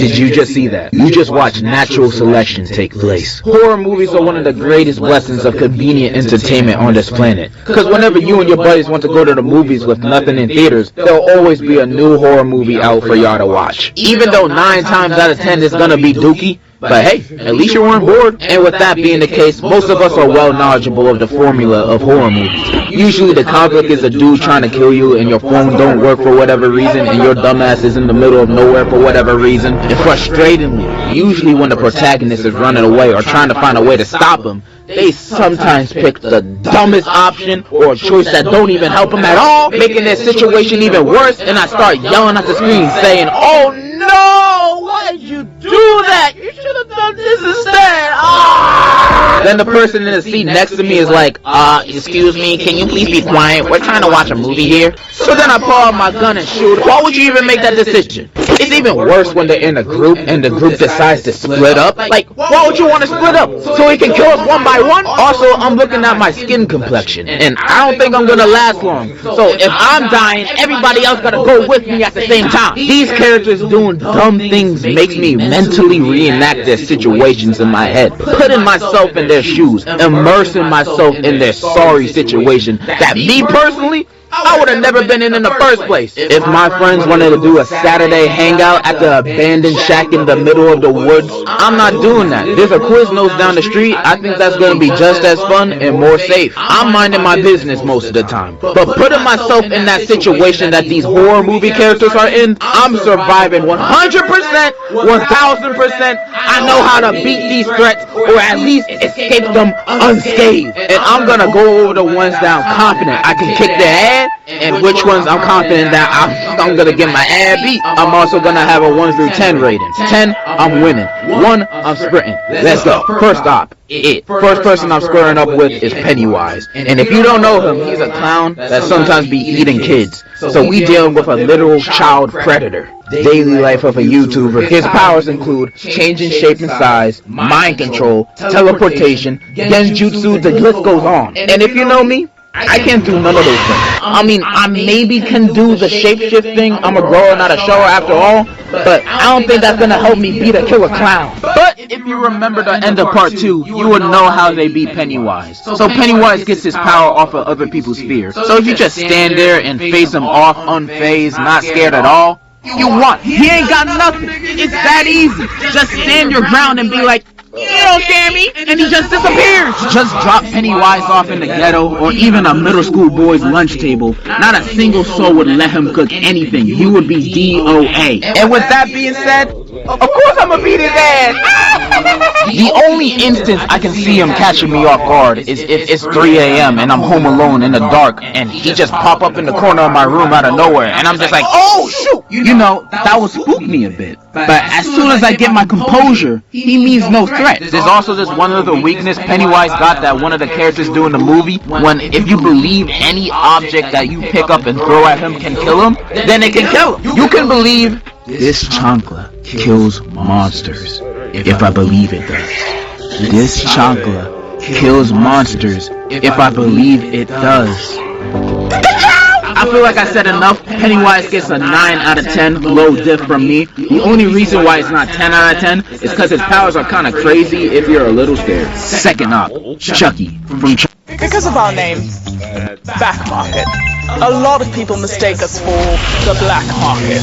Did you just see that? You just watched natural selection take place. Horror movies are one of the greatest blessings of convenient entertainment on this planet. Because whenever you and your buddies want to go to the movies with nothing in theaters, there'll always be a new horror movie out for y'all to watch. Even though 9 times out of 10 it's gonna be dookie, but hey, at least you weren't bored. And with that being the case, most of us are well knowledgeable of the formula of horror movies. Usually the conflict is a dude trying to kill you and your phone don't work for whatever reason and your dumbass is in the middle of nowhere for whatever reason. And frustratingly, usually when the protagonist is running away or trying to find a way to stop him, they sometimes pick the dumbest option or a choice that don't even help them at all, making their situation even worse, and I start yelling at the screen saying, "Oh no! Why did you do that? You should have done this instead!" Then the person in the seat next to me is like, excuse me, can you please be quiet? We're trying to watch a movie here. So then I pull out my gun and shoot. Why would you even make that decision? It's even worse when they're in a group and the group decides to split up. Like, why would you want to split up? So he can kill us one by one? Also, I'm looking at my skin complexion, and I don't think I'm gonna last long. So if I'm dying, everybody else gotta go with me at the same time. These characters doing dumb things makes me mentally reenact their situations in my head, putting myself in their shoes, immersing myself in their sorry situation that me personally, I would have never been in the first place. If my friends wanted to do a Saturday hangout at the abandoned shack in the middle of the woods, I'm not doing that. There's a Quiznos down the street. I think that's going to be just as fun and more safe. I'm minding my business most of the time. But putting myself in that situation that these horror movie characters are in, I'm surviving 100%, 1000%. I know how to beat these threats or at least escape them unscathed. And I'm going to go over the ones that I'm confident I can kick their ass, and which ones I'm confident that I'm gonna get my ass beat. I'm also gonna have a 1 through 10 rating. 10, I'm winning. 1, I'm sprinting. Let's go. First stop, it. First person I'm squaring up with is Pennywise. And if you don't know him, he's a clown that sometimes be eating kids. So we dealing with a literal child predator. Daily life of a YouTuber. His powers include changing shape and size, mind control, teleportation, genjutsu, the list goes on. And if you know me, I can't do none of those things. I mean, I maybe can do the shapeshift thing. I'm a grower, not a shower after all. But I don't think that's gonna help me beat a killer clown. But if you remember the end of part 2, you would know how they beat Pennywise. So Pennywise gets his power off of other people's fears. So if you just stand there and face him off unfazed, not scared at all, you won. He ain't got nothing. It's that easy. Just stand your ground and be like, "You don't scare me," and he just disappears. Just drop Pennywise off in the ghetto or even a middle school boy's lunch table. Not a single soul would let him cook anything. He would be DOA. And with that being said, of course I'm gonna beat his ass. The only instance I can see him catching me off guard is if it's 3 a.m. and I'm home alone in the dark and he just pop up in the corner of my room out of nowhere and I'm just like, "Oh shoot!" You know, that would spook me a bit. But as soon as I get my composure, he means no threat. There's also this one other weakness Pennywise got that one of the characters do in the movie. When if you believe any object that you pick up and throw at him can kill him, then it can kill him. You can believe this chancla kills monsters. If I believe it does. This chancla kills monsters. If I believe it does. I feel like I said enough. Pennywise gets a 9 out of 10, low diff from me. The only reason why it's not 10 out of 10 is because his powers are kind of crazy if you're a little scared. Second up, Chucky from Chucky. Because of our name, Back Market, a lot of people mistake us for the black market.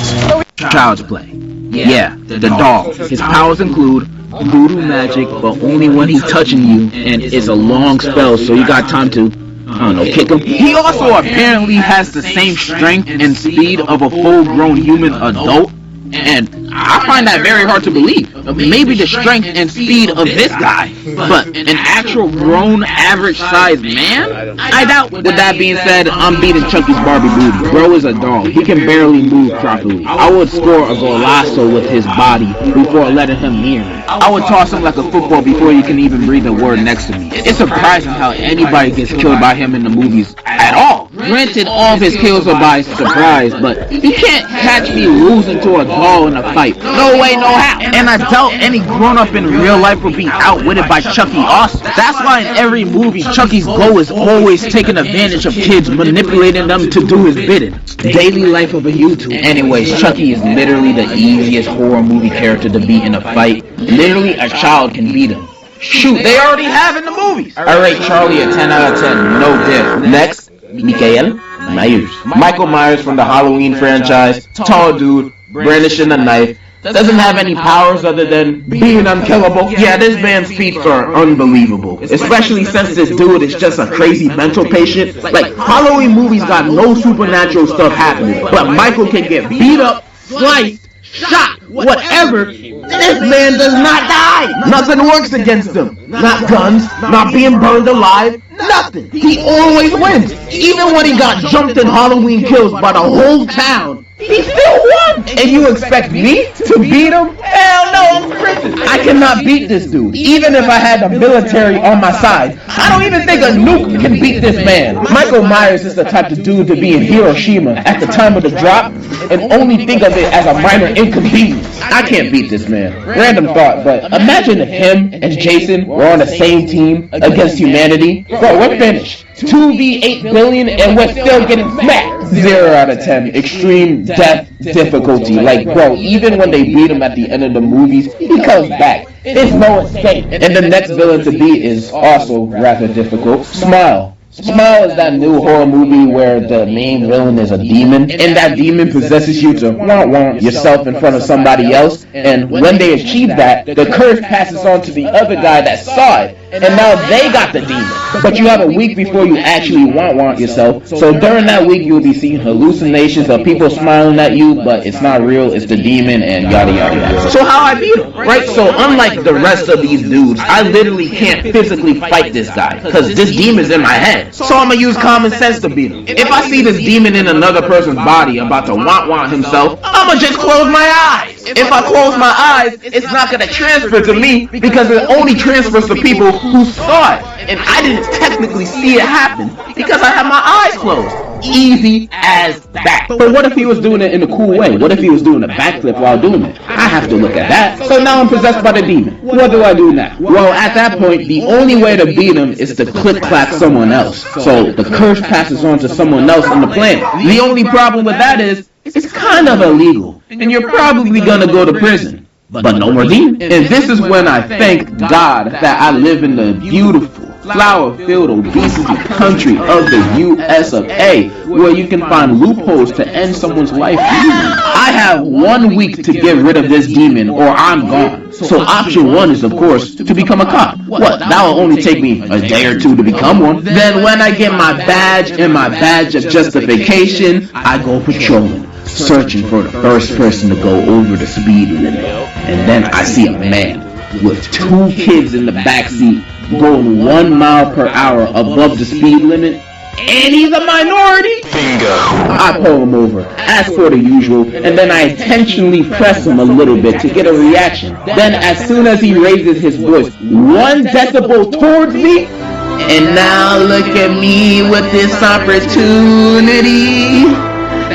Child's Play. Yeah, the dog. His powers include voodoo magic, but only when he's touching you, and it's a long spell, so you got time to, I don't know, kick him. He also apparently has the same strength and speed of a full-grown human adult, and I find that very hard to believe. Maybe the strength and speed of this guy, but an actual grown, average-sized man? I doubt. With that being said, I'm beating Chucky's Barbie booty. Bro is a dog. He can barely move properly. I would score a golazo with his body before letting him near me. I would toss him like a football before he can even breathe a word next to me. It's surprising how anybody gets killed by him in the movies at all. Granted, all of his kills are by surprise, but he can't catch me losing to a doll in a fight. No way, no how. And I doubt any grown-up in real life will be outwitted by Chucky Austin. That's why in every movie, Chucky's goal is always taking advantage of kids, manipulating them to do his bidding. Daily life of a YouTuber. Anyways, Chucky is literally the easiest horror movie character to beat in a fight. Literally, a child can beat him. Shoot, they already have in the movies. I rate Charlie a 10 out of 10, no diff. Next, Mikael Myers. Michael Myers from the Halloween franchise, tall dude, brandishing a knife, doesn't have any powers other than being unkillable. Yeah, this man's feats are unbelievable, especially since this dude is just a crazy mental patient. Like, Halloween movies got no supernatural stuff happening, but Michael can get beat up, sliced, shot, whatever. This man does not die. Nothing works against him. Not guns, not being burned alive, nothing. He always wins. Even when he got jumped in Halloween Kills by the whole town, he still won. And you expect me to beat him? Hell no, I'm Christian. I cannot beat this dude. Even if I had the military on my side, I don't even think a nuke can beat this man. Michael Myers is the type of dude to be in Hiroshima at the time of the drop and only think of it as a minor inconvenience. I can't beat this man. Random thought, but imagine if him and Jason were on the same team against humanity. Bro, we're finished. 2v8 billion and we're still getting smacked. 0 out of 10. Extreme death difficulty. Like, bro, even when they beat him at the end of the movies, he comes back. There's no escape. And the next villain to beat is also rather difficult. Smile. Smile is that new horror movie where the main villain is a demon, and that demon possesses you to want yourself in front of somebody else, and when they achieve that, the curse passes on to the other guy that saw it, and now they got the demon. But you have a week before you actually want yourself, so during that week you'll be seeing hallucinations of people smiling at you, but it's not real, it's the demon, and yada yada yada. So how I beat him, right? So unlike the rest of these dudes, I literally can't physically fight this guy, because this demon's in my head. So I'm gonna use common sense to beat him. If I see this demon in another person's body about to want himself, I'm gonna just close my eyes. If I close my eyes, it's not gonna transfer to me because it only transfers to people who saw it. And I didn't technically see it happen because I had my eyes closed. Easy as that. But what if he was doing it in a cool way? What if he was doing a backflip while doing it? I have to look at that. So now I'm possessed by the demon. What do I do now? Well, at that point, the only way to beat him is to click-clack someone else. So the curse passes on to someone else on the planet. The only problem with that is, it's kind of illegal. And you're probably gonna go to prison. But no more demons. And this is when I thank God that I live in the beautiful, flower-filled obesity country of the US of A, where you can find loopholes to end someone's life easily. I have 1 week to get rid of this demon or I'm gone. So option 1 is, of course, to become a cop. What? That will only take me a day or 2 to become one. Then when I get my badge and my badge of justification, I go patrolling, searching for the first person to go over the speed limit. And then I see a man with 2 kids in the backseat going 1 mile per hour above the speed limit, and he's a minority? Bingo. I pull him over, ask for the usual, and then I intentionally press him a little bit to get a reaction. Then as soon as he raises his voice 1 decibel towards me, and now look at me with this opportunity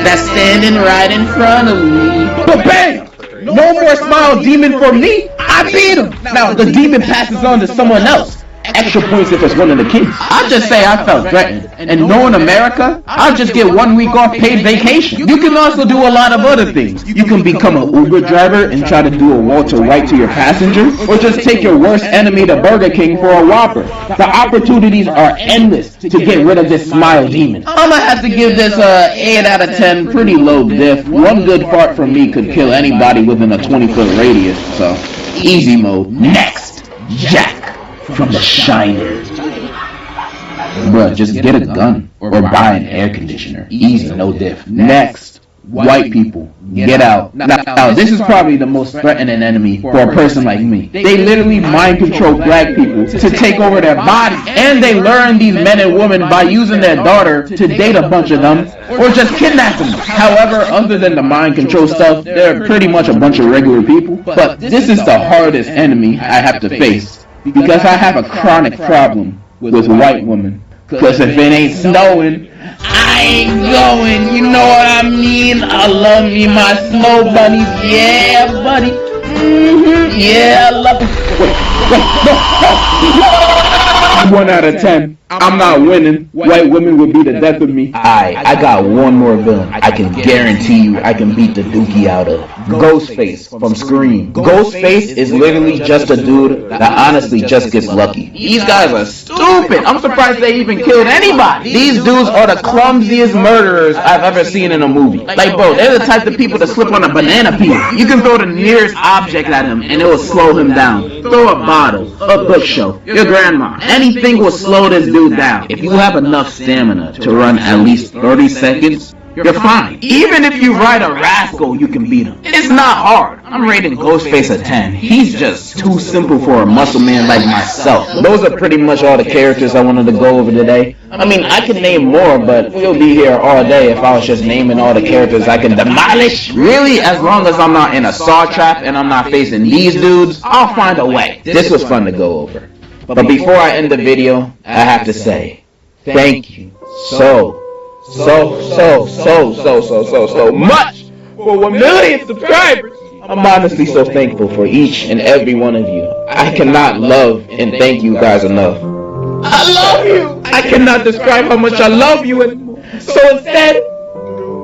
that's standing right in front of me. But bam! No more smile demon for me. I beat him. Now the demon passes on to someone else. Extra points if it's one of the kids. I'll just say I felt threatened. And knowing America, I'll just get 1 week off paid vacation. You can also do a lot of other things. You can become an Uber driver and try to do a Walter White to your passenger, or just take your worst enemy to Burger King for a Whopper. The opportunities are endless to get rid of this smile demon. I'm gonna have to give this 8 out of 10, pretty low diff. 1 good fart from me could kill anybody within a 20-foot radius, so easy mode. Next, Jack from The Shining. Bruh, just get a gun or buy an air conditioner. Easy, no diff. Next, white people, get out. Now, this is probably the most threatening enemy for a person like me. They literally mind control black people to take over their bodies, and they learn these men and women by using their daughter to date a bunch of them, or just kidnap them. However, other than the mind control stuff, they're pretty much a bunch of regular people. But this is the hardest enemy I have to face, because I have a chronic problem with white women. Because if it ain't snowing, I ain't going, you know what I mean? I love me my snow bunnies, yeah, buddy. Yeah, I love it. Wait, 1 out of 10. I'm not winning. White women would be the death of me. I got one more villain. I can guarantee you I can beat the dookie out of. Ghostface from Scream. Ghostface is literally just a dude that honestly just gets lucky. These guys are stupid. I'm surprised they even killed anybody. These dudes are the clumsiest murderers I've ever seen in a movie. Like, bro, they're the type of people that slip on a banana peel. You can throw the nearest object at him and it will slow him down. Throw a bottle, a bookshelf, your grandma. Anything will slow this dude down. If you have enough stamina to run at least 30 seconds, you're fine. Even if you ride a rascal, you can beat him. It's not hard. I'm rating Ghostface a 10. He's just too simple for a muscle man like myself. Those are pretty much all the characters I wanted to go over today. I mean, I can name more, but we'll be here all day if I was just naming all the characters I can demolish. Really, as long as I'm not in a saw trap and I'm not facing these dudes, I'll find a way. This was fun to go over. But before I end the video, I have to say, thank you so much for 1 million subscribers. I'm honestly so thankful for each and every one of you. I cannot love and thank you guys enough. I love you! I cannot describe how much I love you anymore. So instead,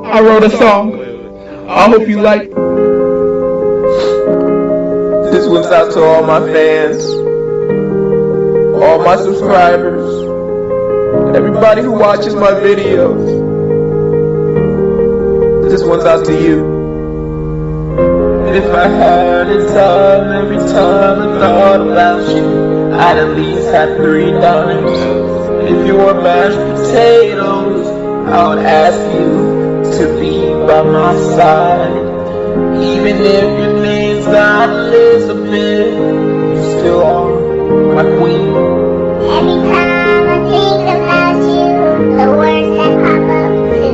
I wrote a song. I hope you like it. This one's out to all my fans, all my subscribers, everybody who watches my videos. This one's out to you. If I had a time, every time I thought about you, I'd at least have 3 dimes. If you were mashed potatoes, I would ask you to be by my side. Even if your name's not Elizabeth, you still are my queen. Every time I think about you, the words that pop up to me.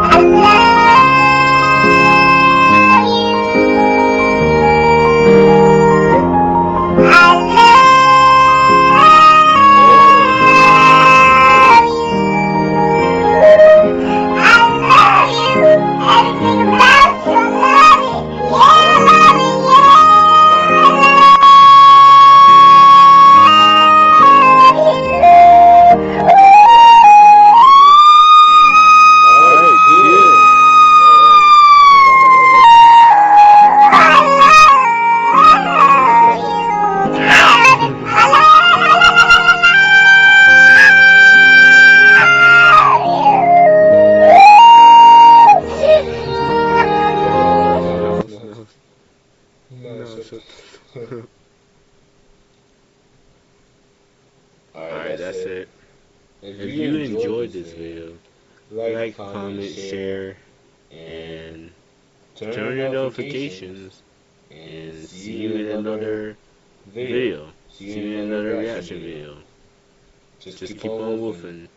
I love you. I love you. Alright, that's it. If you enjoyed this video, like, comment, share, and turn your notifications, and see you in another video. See you in another reaction video. Just keep on wolfing.